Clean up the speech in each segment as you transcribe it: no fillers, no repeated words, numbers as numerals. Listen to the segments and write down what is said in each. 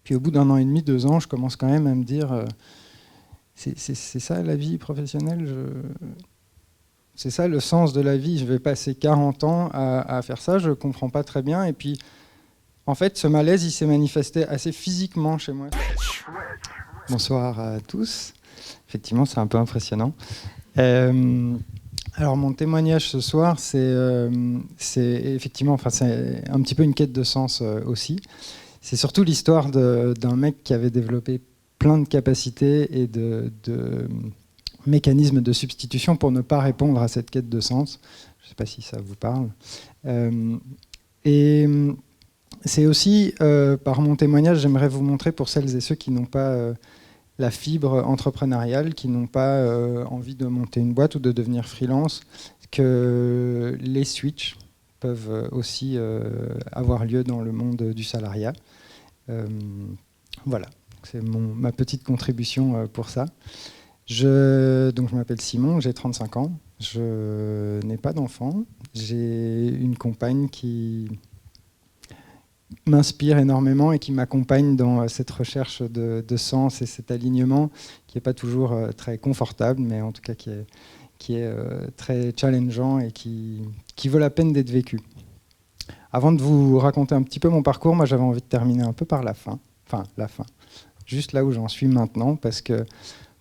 Puis au bout d'1 an et demi, 2 ans, je commence quand même à me dire c'est ça la vie professionnelle, c'est ça le sens de la vie. Je vais passer 40 ans à faire ça, je ne comprends pas très bien. Et puis, en fait, ce malaise, il s'est manifesté assez physiquement chez moi. Bonsoir à tous. Effectivement, c'est un peu impressionnant. Alors, mon témoignage ce soir, c'est effectivement, c'est un petit peu une quête de sens aussi. C'est surtout l'histoire d'un mec qui avait développé plein de capacités et de mécanismes de substitution pour ne pas répondre à cette quête de sens. Je ne sais pas si ça vous parle. Et c'est aussi, par mon témoignage, j'aimerais vous montrer pour celles et ceux qui n'ont pas la fibre entrepreneuriale, qui n'ont pas envie de monter une boîte ou de devenir freelance, que les switches peuvent aussi avoir lieu dans le monde du salariat. Voilà, c'est ma petite contribution pour ça. Donc je m'appelle Simon, j'ai 35 ans, je n'ai pas d'enfant, j'ai une compagne qui m'inspire énormément et qui m'accompagne dans cette recherche de sens et cet alignement qui n'est pas toujours très confortable, mais en tout cas qui est très challengeant et qui vaut la peine d'être vécu. Avant de vous raconter un petit peu mon parcours, moi j'avais envie de terminer un peu par la fin, juste là où j'en suis maintenant, parce que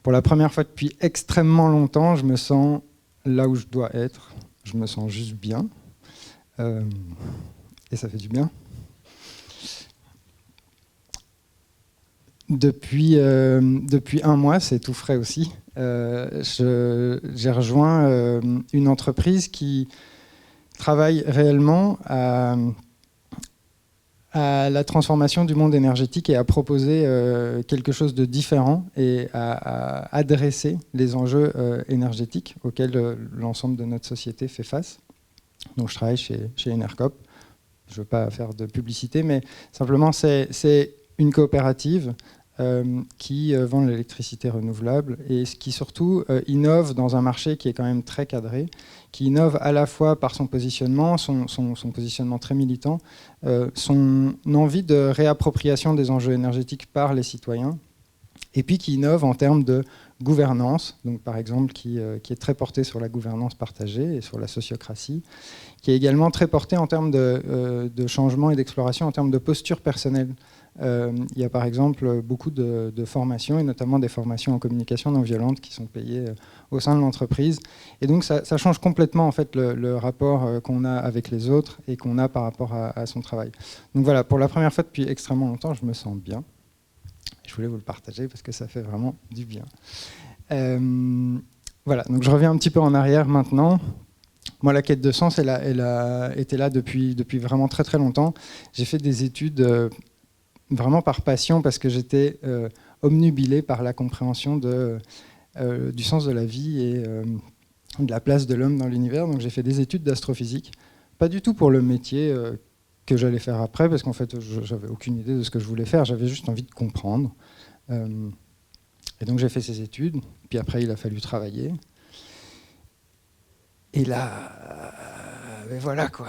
pour la première fois depuis extrêmement longtemps, je me sens là où je dois être. Je me sens juste bien. Et ça fait du bien. Depuis 1 mois, c'est tout frais aussi, j'ai rejoint une entreprise qui travaille réellement à la transformation du monde énergétique et à proposer quelque chose de différent et à adresser les enjeux énergétiques auxquels l'ensemble de notre société fait face. Donc je travaille chez Enercop. Je ne veux pas faire de publicité, mais simplement c'est une coopérative qui vend de l'électricité renouvelable et qui surtout innove dans un marché qui est quand même très cadré, qui innove à la fois par son positionnement, son positionnement très militant, son envie de réappropriation des enjeux énergétiques par les citoyens, et puis qui innove en termes de gouvernance, donc par exemple qui est très porté sur la gouvernance partagée et sur la sociocratie, qui est également très porté en termes de changement et d'exploration, en termes de posture personnelle. Il y a par exemple beaucoup de formations, et notamment des formations en communication non violente qui sont payées au sein de l'entreprise. Et donc ça change complètement en fait, le rapport qu'on a avec les autres et qu'on a par rapport à son travail. Donc voilà, pour la première fois depuis extrêmement longtemps, je me sens bien. Je voulais vous le partager parce que ça fait vraiment du bien. Voilà, donc je reviens un petit peu en arrière maintenant. Moi, la quête de sens, elle a été là depuis vraiment très très longtemps. J'ai fait des études vraiment par passion parce que j'étais obnubilé par la compréhension du sens de la vie et de la place de l'homme dans l'univers. Donc j'ai fait des études d'astrophysique, pas du tout pour le métier que j'allais faire après, parce qu'en fait, j'avais aucune idée de ce que je voulais faire, j'avais juste envie de comprendre. Et donc j'ai fait ces études, puis après il a fallu travailler. Et là, ben voilà quoi.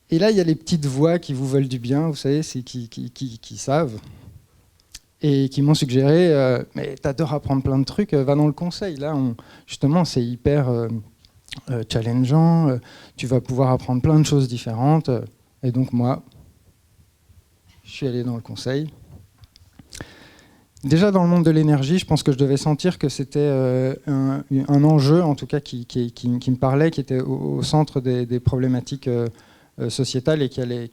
Et là, il y a les petites voix qui vous veulent du bien, vous savez, c'est qui savent, et qui m'ont suggéré mais t'adores apprendre plein de trucs, va dans le conseil. Là, justement, c'est hyper challengeant, tu vas pouvoir apprendre plein de choses différentes. Et donc moi, je suis allé dans le conseil. Déjà dans le monde de l'énergie, je pense que je devais sentir que c'était un enjeu, en tout cas qui me parlait, qui était au centre des problématiques sociétales et qui allait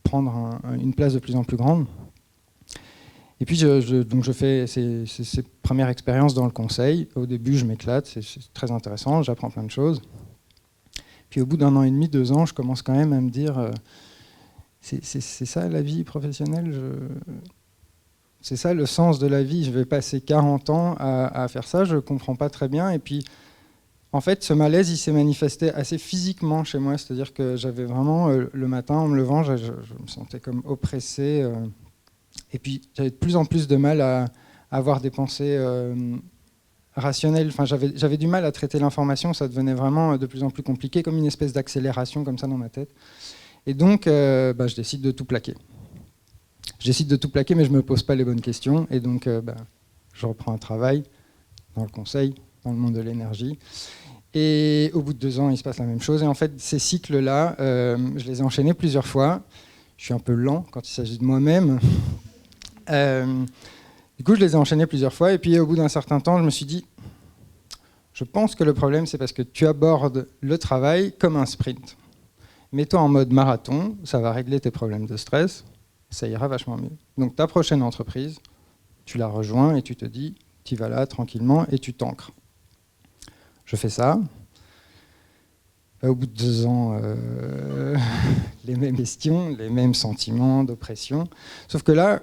prendre une place de plus en plus grande. Et puis donc je fais ces premières expériences dans le conseil. Au début, je m'éclate, c'est très intéressant, j'apprends plein de choses. Puis au bout d'1 an et demi, 2 ans, je commence quand même à me dire c'est ça la vie professionnelle, c'est ça le sens de la vie. Je vais passer 40 ans à faire ça, je ne comprends pas très bien. Et puis, en fait, ce malaise, il s'est manifesté assez physiquement chez moi. C'est-à-dire que j'avais vraiment, le matin, en me levant, je me sentais comme oppressé. Et puis, j'avais de plus en plus de mal à avoir des pensées rationnelles. Enfin, j'avais du mal à traiter l'information. Ça devenait vraiment de plus en plus compliqué, comme une espèce d'accélération comme ça dans ma tête. Et donc, je décide de tout plaquer. Je décide de tout plaquer, mais je ne me pose pas les bonnes questions. Et donc, je reprends un travail dans le conseil, dans le monde de l'énergie. Et au bout de 2 ans, il se passe la même chose. Et en fait, ces cycles-là, je les ai enchaînés plusieurs fois. Je suis un peu lent quand il s'agit de moi-même. Du coup, je les ai enchaînés plusieurs fois. Et puis, au bout d'un certain temps, je me suis dit, je pense que le problème, c'est parce que tu abordes le travail comme un sprint. Mets-toi en mode marathon, ça va régler tes problèmes de stress, ça ira vachement mieux. Donc, ta prochaine entreprise, tu la rejoins et tu te dis, tu vas là tranquillement et tu t'ancres. Je fais ça. Au bout de 2 ans, les mêmes questions, les mêmes sentiments d'oppression. Sauf que là,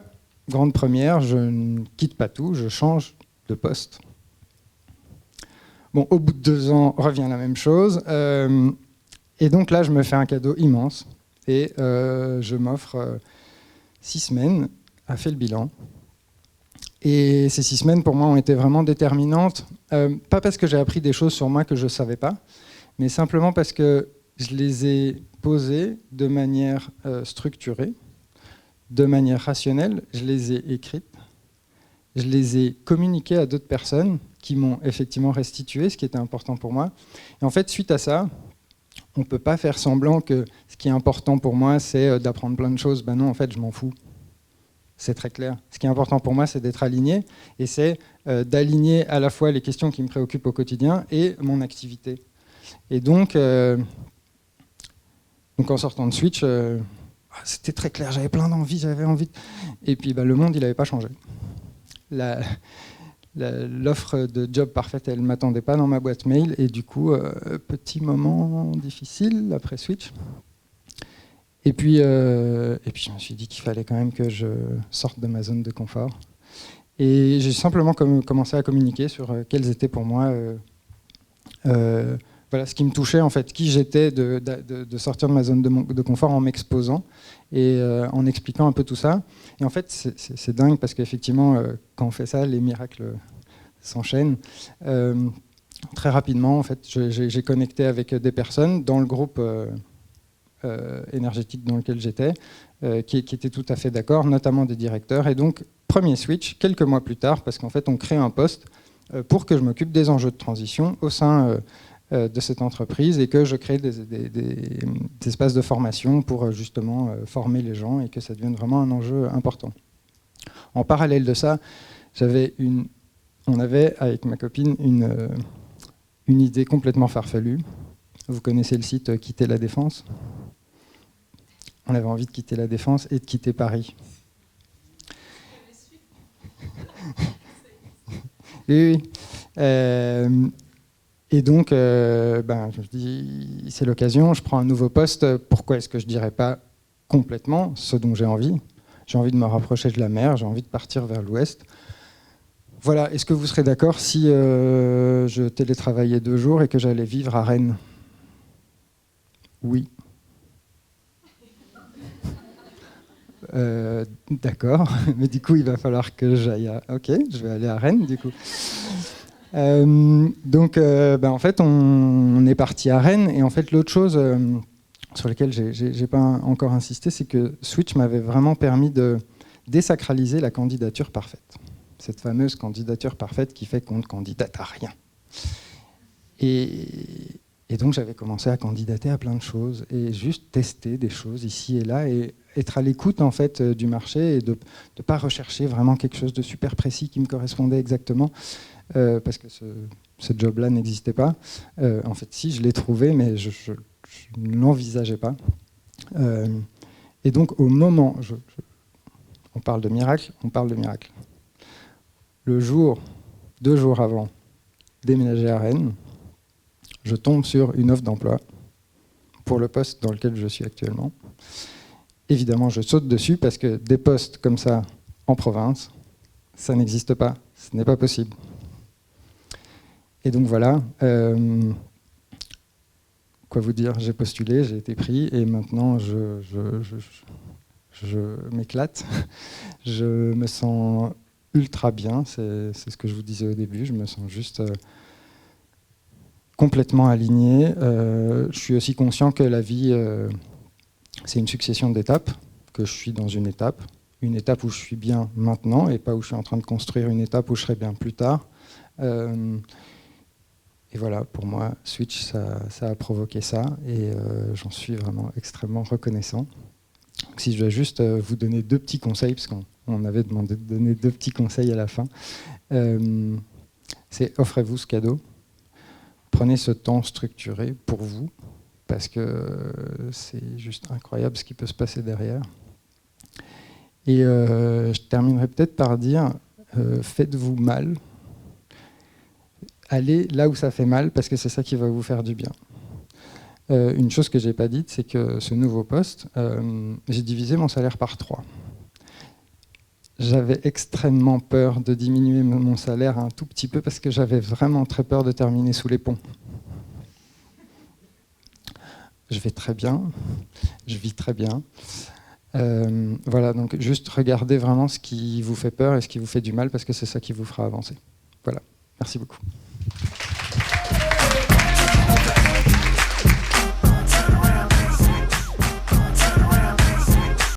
grande première, je ne quitte pas tout, je change de poste. Bon, au bout de 2 ans, revient la même chose. Et donc là, je me fais un cadeau immense. Et je m'offre 6 semaines à faire le bilan. Et ces 6 semaines, pour moi, ont été vraiment déterminantes. Pas parce que j'ai appris des choses sur moi que je ne savais pas, mais simplement parce que je les ai posées de manière structurée, de manière rationnelle. Je les ai écrites, je les ai communiquées à d'autres personnes qui m'ont effectivement restitué ce qui était important pour moi. Et en fait, suite à ça, on ne peut pas faire semblant que ce qui est important pour moi, c'est d'apprendre plein de choses. Ben non, en fait, je m'en fous. C'est très clair. Ce qui est important pour moi, c'est d'être aligné, et c'est d'aligner à la fois les questions qui me préoccupent au quotidien et mon activité. Et donc en sortant de Switch, c'était très clair, j'avais plein d'envies, j'avais envie. Et puis le monde, il n'avait pas changé. L'offre de job parfaite, elle ne m'attendait pas dans ma boîte mail, et du coup, petit moment difficile après Switch. Et puis je me suis dit qu'il fallait quand même que je sorte de ma zone de confort. Et j'ai simplement commencé à communiquer sur quels étaient pour moi voilà, ce qui me touchait, en fait, qui j'étais, de sortir de ma zone de confort en m'exposant et en expliquant un peu tout ça. Et en fait, c'est dingue parce qu'effectivement, quand on fait ça, les miracles s'enchaînent. Très rapidement, en fait, j'ai connecté avec des personnes dans le groupe énergétique dans lequel j'étais, qui étaient tout à fait d'accord, notamment des directeurs. Et donc, premier switch, quelques mois plus tard, parce qu'en fait, on crée un poste pour que je m'occupe des enjeux de transition au sein de cette entreprise et que je crée des espaces de formation pour justement former les gens et que ça devienne vraiment un enjeu important. En parallèle de ça, on avait avec ma copine une idée complètement farfelue. Vous connaissez le site Quitter la Défense ? On avait envie de quitter la Défense et de quitter Paris. Oui. Et donc, je me dis, c'est l'occasion, je prends un nouveau poste. Pourquoi est-ce que je ne dirais pas complètement ce dont j'ai envie ? J'ai envie de me rapprocher de la mer, j'ai envie de partir vers l'ouest. Voilà, est-ce que vous serez d'accord si je télétravaillais 2 jours et que j'allais vivre à Rennes ? Oui. D'accord, mais du coup, il va falloir que j'aille à... Ok, je vais aller à Rennes, du coup. En fait, on est parti à Rennes. Et en fait, l'autre chose sur laquelle je n'ai pas encore insisté, c'est que Switch m'avait vraiment permis de désacraliser la candidature parfaite. Cette fameuse candidature parfaite qui fait qu'on ne candidate à rien. Et donc, j'avais commencé à candidater à plein de choses et juste tester des choses ici et là et être à l'écoute en fait du marché et de ne pas rechercher vraiment quelque chose de super précis qui me correspondait exactement parce que ce job-là n'existait pas. En fait, si, je l'ai trouvé, mais je ne l'envisageais pas. Et donc, au moment, on parle de miracle, Le jour, 2 jours avant, déménager à Rennes, je tombe sur une offre d'emploi pour le poste dans lequel je suis actuellement. Évidemment, je saute dessus parce que des postes comme ça en province, ça n'existe pas, ce n'est pas possible. Et donc voilà, quoi vous dire, j'ai postulé, j'ai été pris et maintenant je m'éclate. Je me sens ultra bien, c'est ce que je vous disais au début, je me sens juste complètement aligné. Je suis aussi conscient que la vie, c'est une succession d'étapes, que je suis dans une étape, une étape où je suis bien maintenant et pas où je suis en train de construire une étape où je serai bien plus tard. Et voilà, pour moi, Switch, ça a provoqué ça et j'en suis vraiment extrêmement reconnaissant. Donc, si je dois juste vous donner 2 petits conseils, parce qu'on avait demandé de donner 2 petits conseils à la fin, c'est offrez-vous ce cadeau. Prenez ce temps structuré pour vous, parce que c'est juste incroyable ce qui peut se passer derrière. Et je terminerai peut-être par dire, faites-vous mal. Allez là où ça fait mal, parce que c'est ça qui va vous faire du bien. Une chose que je n'ai pas dite, c'est que ce nouveau poste, j'ai divisé mon salaire par 3. J'avais extrêmement peur de diminuer mon salaire un tout petit peu, parce que j'avais vraiment très peur de terminer sous les ponts. Je vais très bien, je vis très bien. Voilà, donc juste regardez vraiment ce qui vous fait peur et ce qui vous fait du mal, parce que c'est ça qui vous fera avancer. Voilà, merci beaucoup.